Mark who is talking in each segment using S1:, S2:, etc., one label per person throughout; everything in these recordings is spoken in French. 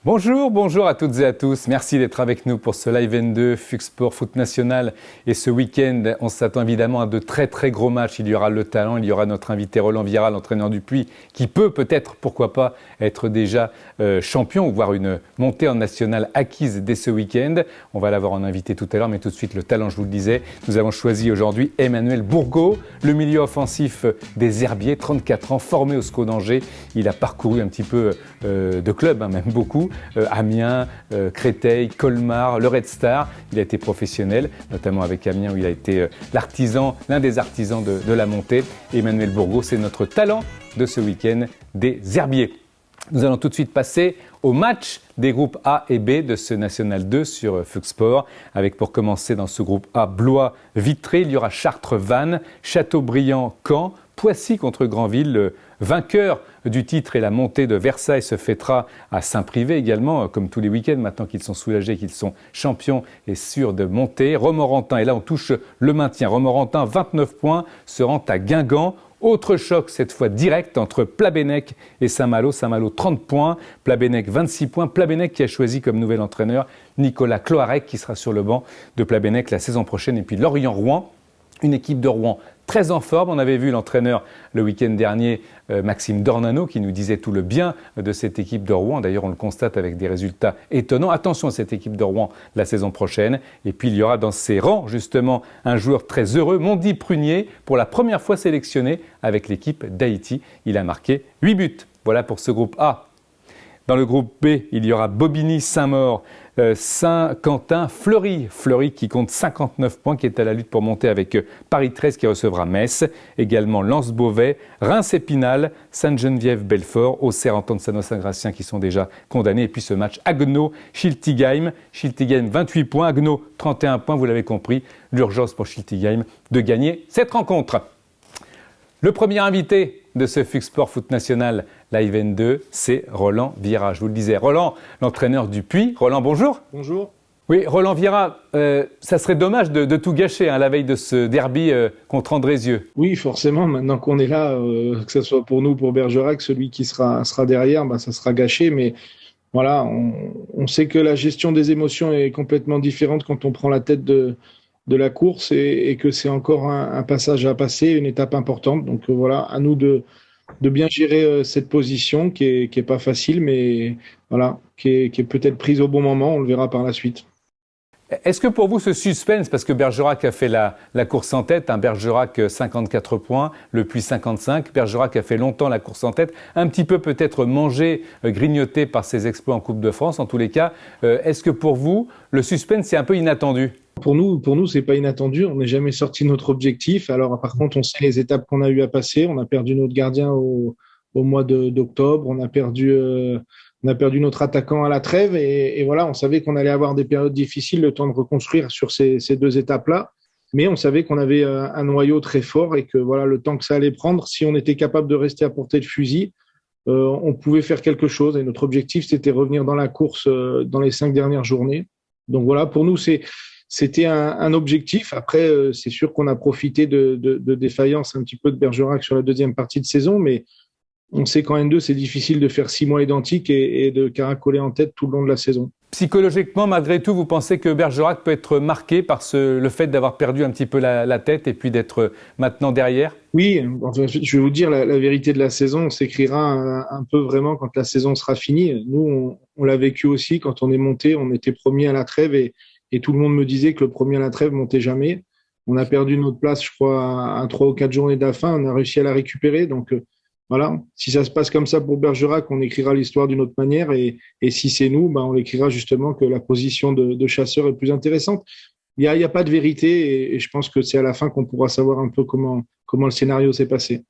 S1: Bonjour à toutes et à tous. Merci d'être avec nous pour ce Live N2, FUX Sport, Foot National. Et ce week-end, on s'attend évidemment à de très très gros matchs. Il y aura le talent, il y aura notre invité Roland Vieira, l'entraîneur du Puy, qui peut peut-être, pourquoi pas, être déjà champion ou voir une montée en national acquise dès ce week-end. On va l'avoir en invité tout à l'heure, mais tout de suite le talent, je vous le disais. Nous avons choisi aujourd'hui Emmanuel Bourgault, le milieu offensif des Herbiers, 34 ans, formé au SCO d'Angers. Il a parcouru un petit peu de clubs, même beaucoup. Amiens, Créteil, Colmar, le Red Star. Il a été professionnel, notamment avec Amiens où il a été l'un des artisans de la montée. Emmanuel Bourgault, c'est notre talent de ce week-end des Herbiers. Nous allons tout de suite passer au match des groupes A et B de ce National 2 sur FUX Sport. Avec pour commencer dans ce groupe A, Blois-Vitré. Il y aura Chartres-Vannes, Châteaubriand-Caen, Poissy contre Granville. Le vainqueur du titre et la montée de Versailles se fêtera à Saint-Privé également, comme tous les week-ends, maintenant qu'ils sont soulagés, qu'ils sont champions et sûrs de monter. Romorantin, et là on touche le maintien. Romorantin, 29 points, se rend à Guingamp. Autre choc, cette fois direct, entre Plabennec et Saint-Malo. Saint-Malo, 30 points. Plabennec, 26 points. Plabennec qui a choisi comme nouvel entraîneur Nicolas Cloarec, qui sera sur le banc de Plabennec la saison prochaine. Et puis Lorient-Rouen, une équipe de Rouen très en forme. On avait vu l'entraîneur le week-end dernier, Maxime Dornano, qui nous disait tout le bien de cette équipe de Rouen. D'ailleurs, on le constate avec des résultats étonnants. Attention à cette équipe de Rouen la saison prochaine. Et puis, il y aura dans ses rangs, justement, un joueur très heureux, Mondi Prunier, pour la première fois sélectionné avec l'équipe d'Haïti. Il a marqué 8 buts. Voilà pour ce groupe A. Dans le groupe B, il y aura Bobigny, Saint-Maur, Saint-Quentin, Fleury qui compte 59 points, qui est à la lutte pour monter avec Paris 13 qui recevra Metz. Également Lens-Beauvais, Reims-Épinal, Sainte-Geneviève-Belfort, Auxerre-Antonsano-Saint-Gratien qui sont déjà condamnés. Et puis ce match Haguenau-Schiltigheim. Schiltigheim 28 points, Haguenau 31 points. Vous l'avez compris, l'urgence pour Schiltigheim de gagner cette rencontre. Le premier invité de ce FUX Sport Foot National Live N2, c'est Roland Vieira. Je vous le disais, Roland, l'entraîneur du Puy. Roland, bonjour.
S2: Bonjour.
S1: Oui, Roland Vieira, ça serait dommage de tout gâcher la veille de ce derby contre Andrézieux.
S2: Oui, forcément, maintenant qu'on est là, que ce soit pour nous, pour Bergerac, celui qui sera derrière, ça sera gâché. Mais voilà, on sait que la gestion des émotions est complètement différente quand on prend la tête de la course et que c'est encore un passage à passer, une étape importante. Donc voilà, à nous de bien gérer cette position qui est pas facile, mais voilà, qui est peut-être prise au bon moment. On le verra par la suite.
S1: Est-ce que pour vous ce suspense, parce que Bergerac a fait la course en tête, Bergerac 54 points, le Puy 55, Bergerac a fait longtemps la course en tête, un petit peu peut-être mangé, grignoté par ses exploits en Coupe de France. En tous les cas, est-ce que pour vous le suspense est un peu inattendu ?
S2: Pour nous, c'est pas inattendu. On n'est jamais sorti de notre objectif. Alors, par contre, on sait les étapes qu'on a eu à passer. On a perdu notre gardien au mois d'octobre. On a perdu notre attaquant à la trêve. Et voilà, on savait qu'on allait avoir des périodes difficiles, le temps de reconstruire sur ces deux étapes-là. Mais on savait qu'on avait un noyau très fort et que voilà, le temps que ça allait prendre, si on était capable de rester à portée de fusil, on pouvait faire quelque chose. Et notre objectif, c'était revenir dans la course dans les 5 dernières journées. Donc voilà, pour nous, c'était un objectif. Après, c'est sûr qu'on a profité de défaillance un petit peu de Bergerac sur la deuxième partie de saison, mais on sait qu'en N2, c'est difficile de faire 6 mois identiques et de caracoler en tête tout le long de la saison.
S1: Psychologiquement, malgré tout, vous pensez que Bergerac peut être marqué par le fait d'avoir perdu un petit peu la tête et puis d'être maintenant derrière ?
S2: Oui, enfin, je vais vous dire, la vérité de la saison, on s'écrira un peu vraiment quand la saison sera finie. Nous, on l'a vécu aussi quand on est monté, on était premier à la trêve et tout le monde me disait que le premier à la trêve montait jamais. On a perdu notre place, je crois, à 3 ou 4 journées de la fin. On a réussi à la récupérer. Donc, voilà. Si ça se passe comme ça pour Bergerac, on écrira l'histoire d'une autre manière. Et si c'est nous, on écrira justement que la position de chasseur est plus intéressante. Il y a pas de vérité et je pense que c'est à la fin qu'on pourra savoir un peu comment le scénario s'est passé.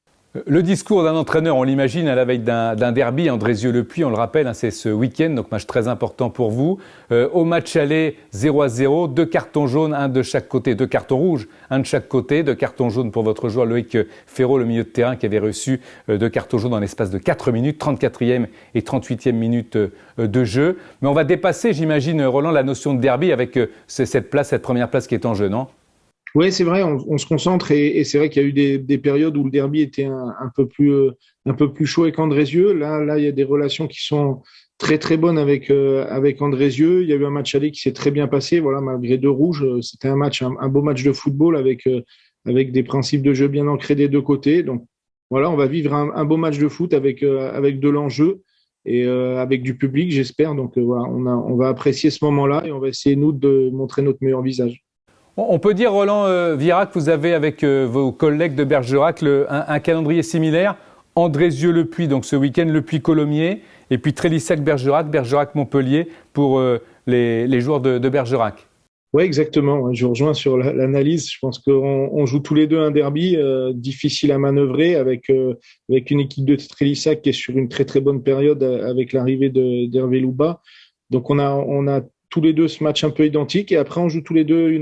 S1: Le discours d'un entraîneur, on l'imagine à la veille d'un derby, Andrézieux-le-Puy, on le rappelle, c'est ce week-end, donc match très important pour vous. Au match aller, 0-0, 2 cartons jaunes, 1 de chaque côté, 2 cartons rouges, 1 de chaque côté, 2 cartons jaunes pour votre joueur Loïc Ferraud, le milieu de terrain qui avait reçu 2 cartons jaunes dans l'espace de 4 minutes, 34e et 38e minute de jeu. Mais on va dépasser, j'imagine, Roland, la notion de derby avec cette première place qui est en jeu, non ?
S2: Oui, c'est vrai, on se concentre et c'est vrai qu'il y a eu des périodes où le derby était un peu plus chaud et qu'Andrézieux. Là, il y a des relations qui sont très très bonne avec Andrézieux. Il y a eu un match aller qui s'est très bien passé. Voilà, malgré 2 rouges, c'était un beau match de football avec des principes de jeu bien ancrés des deux côtés. Donc voilà, on va vivre un beau match de foot avec de l'enjeu et avec du public, j'espère. Donc voilà, on va apprécier ce moment-là et on va essayer nous de montrer notre meilleur visage.
S1: On peut dire, Roland Vira, que vous avez avec vos collègues de Bergerac un calendrier similaire. Andrézieux-Le-Puy, donc ce week-end, Le Puy-Colomiers, et puis Trélissac-Bergerac, Bergerac-Montpellier pour les joueurs de Bergerac.
S2: Oui, exactement. Ouais, je vous rejoins sur l'analyse. Je pense qu'on joue tous les deux un derby difficile à manœuvrer avec une équipe de Trélissac qui est sur une très très bonne période avec l'arrivée d'Hervé Louba. Donc on a tous les deux ce match un peu identique et après on joue tous les deux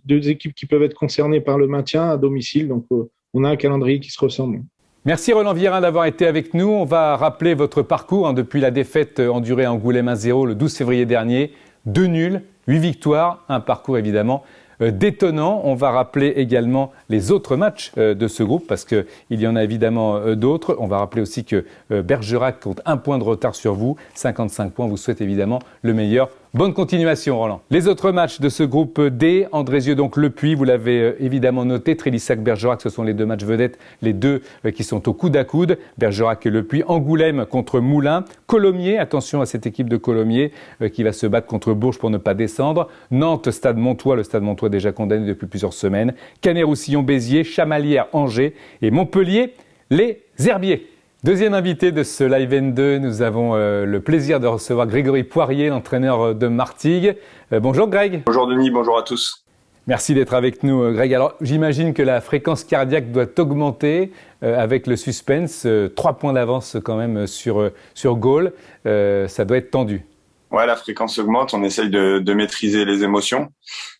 S2: deux équipes qui peuvent être concernées par le maintien à domicile. Donc on a un calendrier qui se ressemble.
S1: Merci Roland Vierin d'avoir été avec nous. On va rappeler votre parcours depuis la défaite endurée à Angoulême 1-0 le 12 février dernier. 2 nuls, 8 victoires, un parcours évidemment détonnant. On va rappeler également les autres matchs de ce groupe parce qu'il y en a évidemment d'autres. On va rappeler aussi que Bergerac compte 1 point de retard sur vous, 55 points. On vous souhaite évidemment le meilleur. Bonne continuation, Roland. Les autres matchs de ce groupe D, Andrézieux donc Le Puy, vous l'avez évidemment noté, Trélissac-Bergerac, ce sont les 2 matchs vedettes, les 2 qui sont au coude à coude, Bergerac et Le Puy, Angoulême contre Moulins, Colomiers, attention à cette équipe de Colomiers qui va se battre contre Bourges pour ne pas descendre, Nantes, Stade Montois, le Stade Montois déjà condamné depuis plusieurs semaines, Canet-Roussillon, Béziers, Chamalières, Angers et Montpellier, les Herbiers. Deuxième invité de ce Live N2, nous avons le plaisir de recevoir Grégory Poirier, l'entraîneur de Martigues. Bonjour Greg.
S3: Bonjour Denis, bonjour à tous.
S1: Merci d'être avec nous Greg. Alors j'imagine que la fréquence cardiaque doit augmenter avec le suspense. 3 points d'avance quand même sur Gaulle. Ça doit être tendu.
S3: Ouais, la fréquence augmente, on essaye de maîtriser les émotions.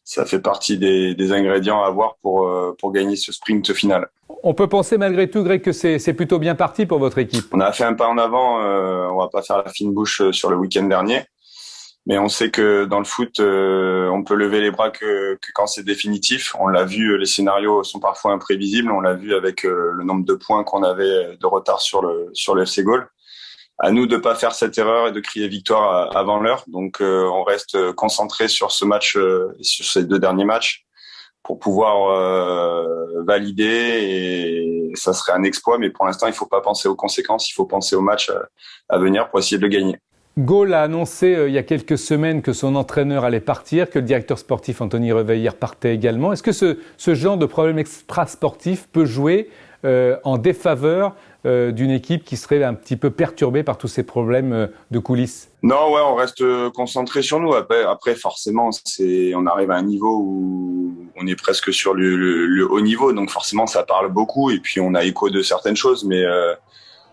S3: Ça fait partie des ingrédients à avoir pour gagner ce sprint final.
S1: On peut penser malgré tout, Greg, que c'est plutôt bien parti pour votre équipe.
S3: On a fait un pas en avant, on va pas faire la fine bouche sur le week-end dernier. Mais on sait que dans le foot, on peut lever les bras que quand c'est définitif. On l'a vu, les scénarios sont parfois imprévisibles. On l'a vu avec le nombre de points qu'on avait de retard sur le FC Gaulle. À nous de pas faire cette erreur et de crier victoire avant l'heure. Donc on reste concentré sur ce match et sur ces 2 derniers matchs pour pouvoir valider, et ça serait un exploit. Mais pour l'instant, il faut pas penser aux conséquences, il faut penser au match à venir pour essayer de le gagner.
S1: Gaulle a annoncé il y a quelques semaines que son entraîneur allait partir, que le directeur sportif Anthony Reveillère partait également. Est-ce que ce genre de problème extra-sportif peut jouer en défaveur d'une équipe qui serait un petit peu perturbée par tous ces problèmes de coulisses?
S3: Non, ouais, on reste concentré sur nous. Après, forcément, on arrive à un niveau où on est presque sur le haut niveau, donc forcément, ça parle beaucoup et puis on a écho de certaines choses. Mais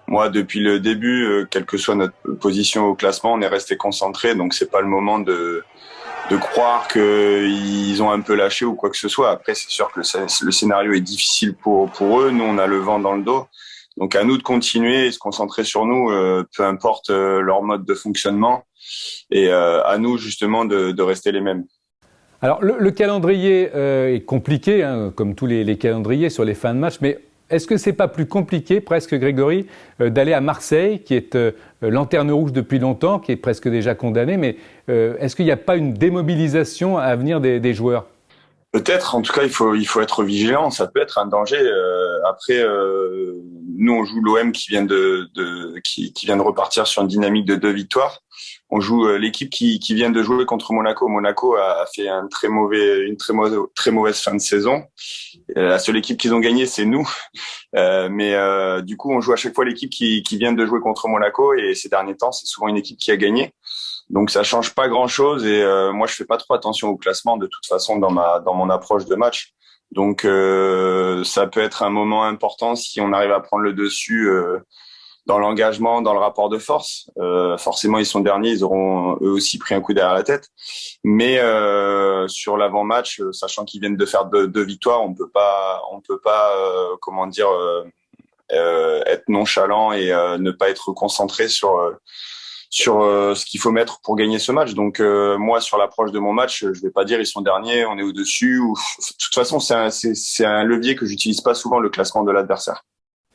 S3: moi, depuis le début, quelle que soit notre position au classement, on est resté concentré, donc c'est pas le moment de croire qu'ils ont un peu lâché ou quoi que ce soit. Après, c'est sûr que le scénario est difficile pour eux. Nous, on a le vent dans le dos. Donc, à nous de continuer et se concentrer sur nous, peu importe leur mode de fonctionnement. Et à nous, justement, de rester les mêmes.
S1: Alors, le calendrier est compliqué, hein, comme tous les calendriers sur les fins de match, mais est-ce que c'est pas plus compliqué, presque, Grégory, d'aller à Marseille, qui est lanterne rouge depuis longtemps, qui est presque déjà condamné, mais est-ce qu'il n'y a pas une démobilisation à venir des joueurs?
S3: Peut-être, en tout cas, il faut être vigilant. Ça peut être un danger. Après, nous, on joue l'OM qui vient qui vient de repartir sur une dynamique de 2 victoires. On joue l'équipe qui vient de jouer contre Monaco. Monaco a fait une très mauvaise fin de saison. La seule équipe qu'ils ont gagnée, c'est nous. Mais du coup, on joue à chaque fois l'équipe qui vient de jouer contre Monaco. Et ces derniers temps, c'est souvent une équipe qui a gagné. Donc ça change pas grand-chose. Et moi, je fais pas trop attention au classement de toute façon dans mon approche de match. Donc ça peut être un moment important si on arrive à prendre le dessus dans l'engagement, dans le rapport de force. Forcément, ils sont derniers, ils auront eux aussi pris un coup derrière la tête. Mais sur l'avant-match, sachant qu'ils viennent de faire 2 victoires, on peut pas être nonchalant et ne pas être concentré sur ce qu'il faut mettre pour gagner ce match. Donc moi, sur l'approche de mon match, je vais pas dire ils sont derniers, on est au-dessus. De toute façon, c'est un levier que j'utilise pas souvent, le classement de l'adversaire.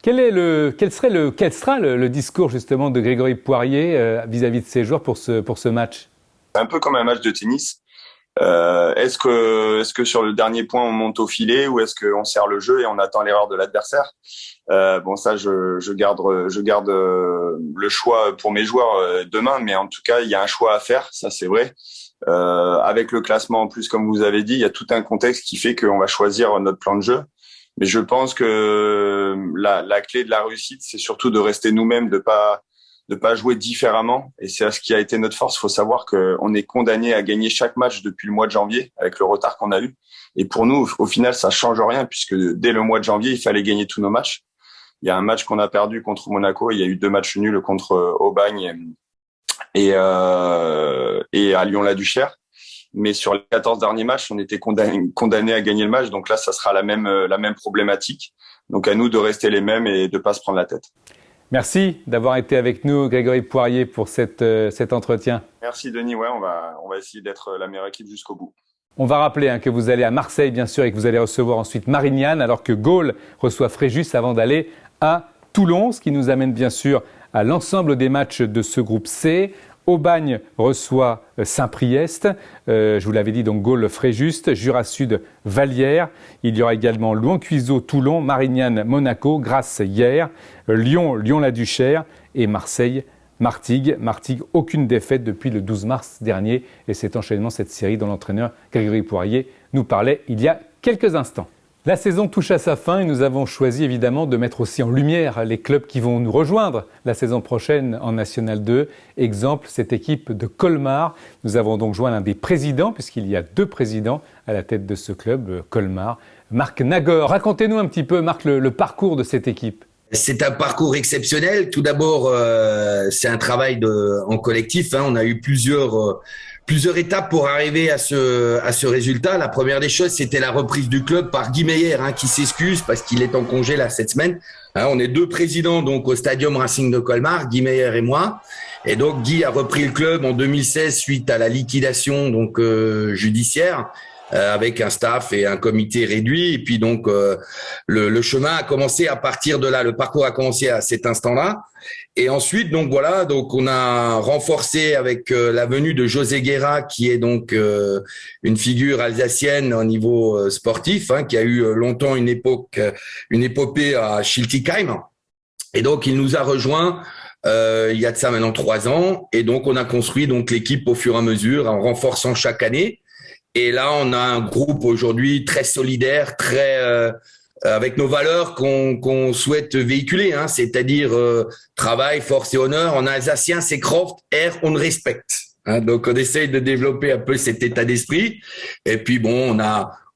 S1: Quel sera le discours justement de Grégory Poirier vis-à-vis de ses joueurs pour ce match?
S3: C'est un peu comme un match de tennis. Est-ce que sur le dernier point on monte au filet ou est-ce qu'on serre le jeu et on attend l'erreur de l'adversaire? Bon, ça je garde le choix pour mes joueurs demain, mais en tout cas il y a un choix à faire, ça c'est vrai. Avec le classement en plus, comme vous avez dit, il y a tout un contexte qui fait qu'on va choisir notre plan de jeu. Mais je pense que la clé de la réussite, c'est surtout de rester nous-mêmes, de pas jouer différemment. Et c'est à ce qui a été notre force. Il faut savoir qu'on est condamné à gagner chaque match depuis le mois de janvier, avec le retard qu'on a eu. Et pour nous, au final, ça change rien, puisque dès le mois de janvier, il fallait gagner tous nos matchs. Il y a un match qu'on a perdu contre Monaco. Il y a eu 2 matchs nuls contre Aubagne et à Lyon-la-Duchère. Mais sur les 14 derniers matchs, on était condamné à gagner le match. Donc là, ça sera la même problématique. Donc à nous de rester les mêmes et de pas se prendre la tête.
S1: Merci d'avoir été avec nous, Grégory Poirier, pour cet entretien.
S3: Merci Denis. Ouais, on va essayer d'être la meilleure équipe jusqu'au bout.
S1: On va rappeler que vous allez à Marseille, bien sûr, et que vous allez recevoir ensuite Marignane, alors que Gaulle reçoit Fréjus avant d'aller à Toulon, ce qui nous amène bien sûr à l'ensemble des matchs de ce groupe C. Aubagne reçoit Saint-Priest, je vous l'avais dit, donc Gaulle-Fréjus, Jura Sud, Vallière. Il y aura également Louan-Cuiseaux, Toulon, Marignane, Monaco, Grasse, Hyères, Lyon, Lyon-la-Duchère et Marseille, Martigues. Martigues, aucune défaite depuis le 12 mars dernier. Et cet enchaînement, cette série dont l'entraîneur Grégory Poirier nous parlait il y a quelques instants. La saison touche à sa fin et nous avons choisi évidemment de mettre aussi en lumière les clubs qui vont nous rejoindre la saison prochaine en National 2. Exemple, cette équipe de Colmar. Nous avons donc joint l'un des présidents, puisqu'il y a 2 présidents à la tête de ce club, Colmar, Marc Nagor. Racontez-nous un petit peu, Marc, le parcours de cette équipe.
S4: C'est un parcours exceptionnel. Tout d'abord, c'est un travail en collectif. On a eu plusieurs étapes pour arriver à ce résultat. La première des choses, c'était la reprise du club par Guy Meyer, qui s'excuse parce qu'il est en congé là cette semaine. On est 2 présidents donc au Stadium Racing de Colmar, Guy Meyer et moi. Et donc Guy a repris le club en 2016 suite à la liquidation donc judiciaire. Avec un staff et un comité réduit. Et puis donc, le chemin a commencé à partir de là. Le parcours a commencé à cet instant-là. Et ensuite, donc voilà, donc on a renforcé avec la venue de José Guerra, qui est donc une figure alsacienne au niveau sportif, qui a eu longtemps une épopée à Schiltigheim. Et donc, il nous a rejoint il y a de ça maintenant 3 ans. Et donc, on a construit donc l'équipe au fur et à mesure, en renforçant chaque année. Et là, on a un groupe aujourd'hui très solidaire, très avec nos valeurs qu'on souhaite véhiculer, c'est-à-dire travail, force et honneur. En alsacien, c'est Kraft, on respecte. Donc, on essaye de développer un peu cet état d'esprit. Et puis, bon,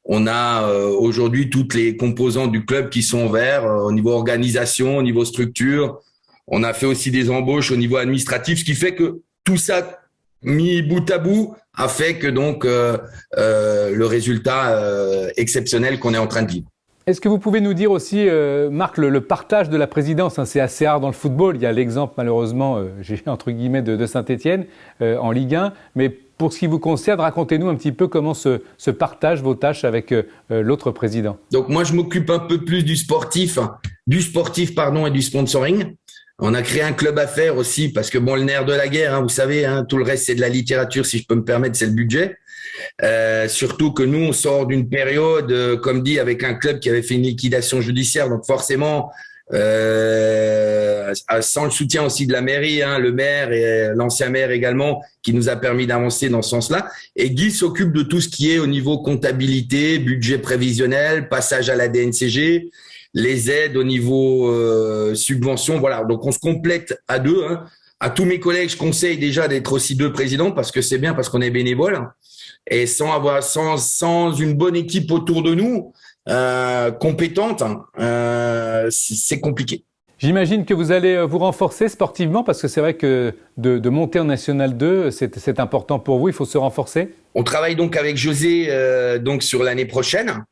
S4: on a aujourd'hui toutes les composantes du club qui sont verts au niveau organisation, au niveau structure. On a fait aussi des embauches au niveau administratif, ce qui fait que tout ça mis bout à bout a fait que donc le résultat exceptionnel qu'on est en train de vivre.
S1: Est-ce que vous pouvez nous dire aussi, Marc, le partage de la présidence, c'est assez rare dans le football. Il y a l'exemple, malheureusement, entre guillemets, de Saint-Étienne en Ligue 1. Mais pour ce qui vous concerne, racontez-nous un petit peu comment se partagent vos tâches avec l'autre président.
S4: Donc moi, je m'occupe un peu plus du sportif et du sponsoring. On a créé un club à faire aussi parce que bon, le nerf de la guerre, vous savez, tout le reste c'est de la littérature, si je peux me permettre, c'est le budget. Surtout que nous, on sort d'une période, comme dit, avec un club qui avait fait une liquidation judiciaire, donc forcément, sans le soutien aussi de la mairie, le maire et l'ancien maire également, qui nous a permis d'avancer dans ce sens-là. Et Guy s'occupe de tout ce qui est au niveau comptabilité, budget prévisionnel, passage à la DNCG, les aides au niveau subvention, voilà. Donc on se complète à 2. À tous mes collègues, je conseille déjà d'être aussi 2 présidents parce que c'est bien, parce qu'on est bénévole. Et sans une bonne équipe autour de nous, compétente, c'est compliqué.
S1: J'imagine que vous allez vous renforcer sportivement parce que c'est vrai que de monter en National 2, c'est important pour vous, il faut se renforcer.
S4: On travaille donc avec José donc sur l'année prochaine.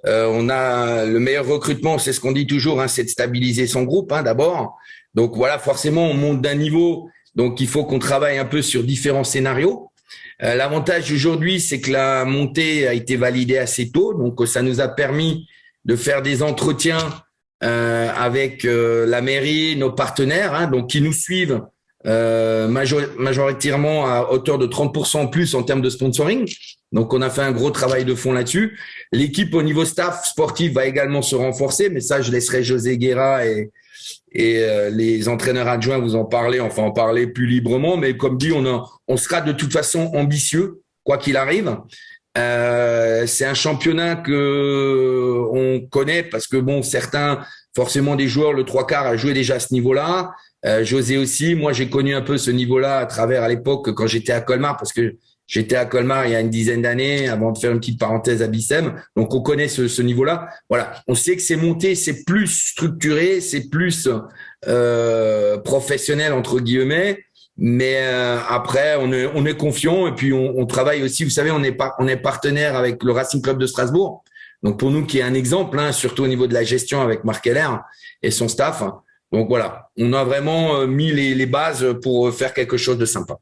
S4: On a le meilleur recrutement, c'est ce qu'on dit toujours, c'est de stabiliser son groupe d'abord. Donc voilà, forcément, on monte d'un niveau, donc il faut qu'on travaille un peu sur différents scénarios. L'avantage aujourd'hui, c'est que la montée a été validée assez tôt, donc ça nous a permis de faire des entretiens avec la mairie, nos partenaires, hein, donc qui nous suivent majoritairement à hauteur de 30% en plus en termes de sponsoring. Donc, on a fait un gros travail de fond là-dessus. L'équipe au niveau staff sportif va également se renforcer, mais ça, je laisserai José Guerra et les entraîneurs adjoints vous en parler, enfin en parler plus librement. Mais comme dit, on sera de toute façon ambitieux, quoi qu'il arrive. C'est un championnat que on connaît parce que bon, certains, forcément des joueurs, le 3/4 a joué déjà à ce niveau-là. José aussi. Moi, j'ai connu un peu ce niveau-là à l'époque quand j'étais à Colmar, parce que j'étais à Colmar il y a une dizaine d'années avant de faire une petite parenthèse à Bissem. Donc, on connaît ce niveau-là. Voilà. On sait que c'est monté, c'est plus structuré, c'est plus professionnel entre guillemets. Mais après, on est confiant et puis on travaille aussi. Vous savez, on est partenaire avec le Racing Club de Strasbourg. Donc pour nous, qui est un exemple, hein, surtout au niveau de la gestion avec Marc Heller et son staff. Donc voilà, on a vraiment mis les bases pour faire quelque chose de sympa.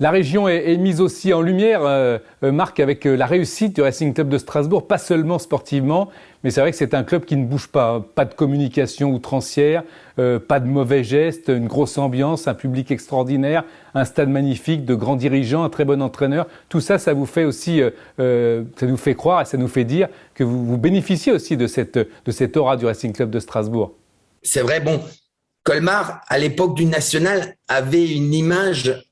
S1: La région est mise aussi en lumière, Marc, avec la réussite du Racing Club de Strasbourg, pas seulement sportivement, mais c'est vrai que c'est un club qui ne bouge pas. Pas de communication outrancière, pas de mauvais gestes, une grosse ambiance, un public extraordinaire, un stade magnifique, de grands dirigeants, un très bon entraîneur. Tout ça, ça vous fait aussi, ça nous fait croire et ça nous fait dire que vous bénéficiez aussi de cette aura du Racing Club de Strasbourg.
S4: C'est vrai, bon. Colmar, à l'époque du national, avait une image,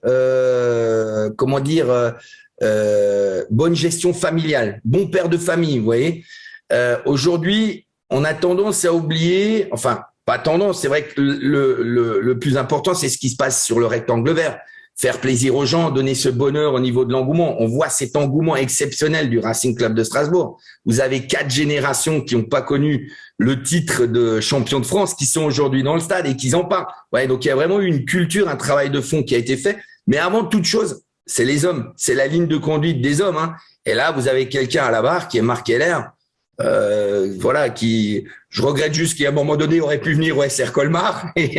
S4: bonne gestion familiale, bon père de famille, vous voyez. Aujourd'hui, on a tendance à oublier, enfin, pas tendance, c'est vrai que le plus important, c'est ce qui se passe sur le rectangle vert. Faire plaisir aux gens, donner ce bonheur au niveau de l'engouement. On voit cet engouement exceptionnel du Racing Club de Strasbourg. Vous avez 4 générations qui n'ont pas connu le titre de champion de France, qui sont aujourd'hui dans le stade et qui en parlent. Ouais, donc il y a vraiment eu une culture, un travail de fond qui a été fait. Mais avant toute chose, c'est les hommes, c'est la ligne de conduite des hommes. Hein. Et là, vous avez quelqu'un à la barre qui est Marc Heller. Je regrette juste qu'à un moment donné, aurait pu venir au SR Colmar. Et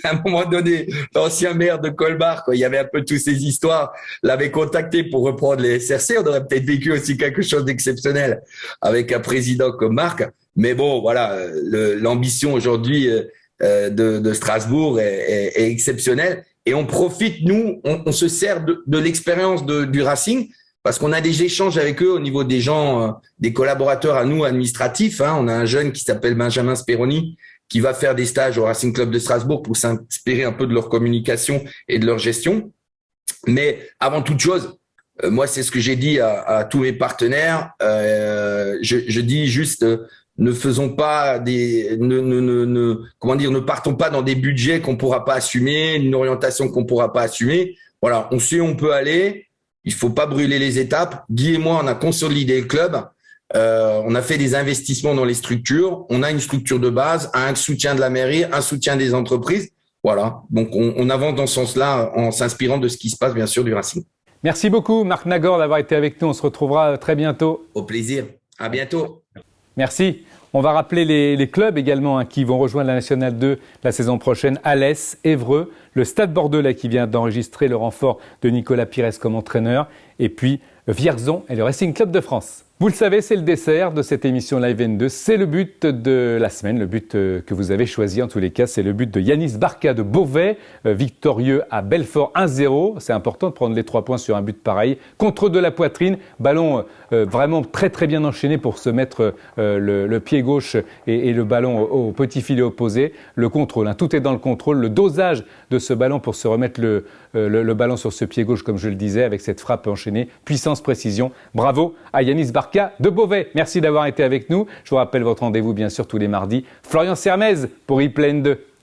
S4: à un moment donné, l'ancien maire de Colmar, quand il y avait un peu toutes ces histoires, l'avait contacté pour reprendre les SRC. On aurait peut-être vécu aussi quelque chose d'exceptionnel avec un président comme Marc. Mais bon, voilà, l'ambition aujourd'hui de Strasbourg est exceptionnelle. Et on profite, nous, on se sert de l'expérience du Racing. Parce qu'on a des échanges avec eux au niveau des gens, des collaborateurs à nous administratifs. Hein. On a un jeune qui s'appelle Benjamin Speroni qui va faire des stages au Racing Club de Strasbourg pour s'inspirer un peu de leur communication et de leur gestion. Mais avant toute chose, moi, c'est ce que j'ai dit à tous mes partenaires. Je dis juste, ne faisons pas ne partons pas dans des budgets qu'on pourra pas assumer, une orientation qu'on pourra pas assumer. Voilà, on sait où on peut aller. Il faut pas brûler les étapes. Guy et moi, on a consolidé le club. On a fait des investissements dans les structures. On a une structure de base, un soutien de la mairie, un soutien des entreprises. Voilà. Donc, on avance dans ce sens-là en s'inspirant de ce qui se passe, bien sûr, du Racing.
S1: Merci beaucoup, Marc Nagor, d'avoir été avec nous. On se retrouvera très bientôt.
S4: Au plaisir. À bientôt.
S1: Merci. On va rappeler les clubs également qui vont rejoindre la Nationale 2 la saison prochaine. Alès, Évreux, le Stade Bordelais qui vient d'enregistrer le renfort de Nicolas Pires comme entraîneur. Et puis Vierzon et le Racing Club de France. Vous le savez, c'est le dessert de cette émission Live N2. C'est le but de la semaine, le but que vous avez choisi en tous les cas. C'est le but de Yanis Barca de Beauvais, victorieux à Belfort 1-0. C'est important de prendre les 3 points sur un but pareil. Contre de la poitrine, ballon vraiment très très bien enchaîné pour se mettre le pied gauche et le ballon au petit filet opposé. Le contrôle, tout est dans le contrôle. Le dosage de ce ballon pour se remettre le ballon sur ce pied gauche, comme je le disais, avec cette frappe enchaînée. Puissance, précision. Bravo à Yanis Barca de Beauvais. Merci d'avoir été avec nous. Je vous rappelle votre rendez-vous bien sûr tous les mardis. Florian Sermez pour Replay N2.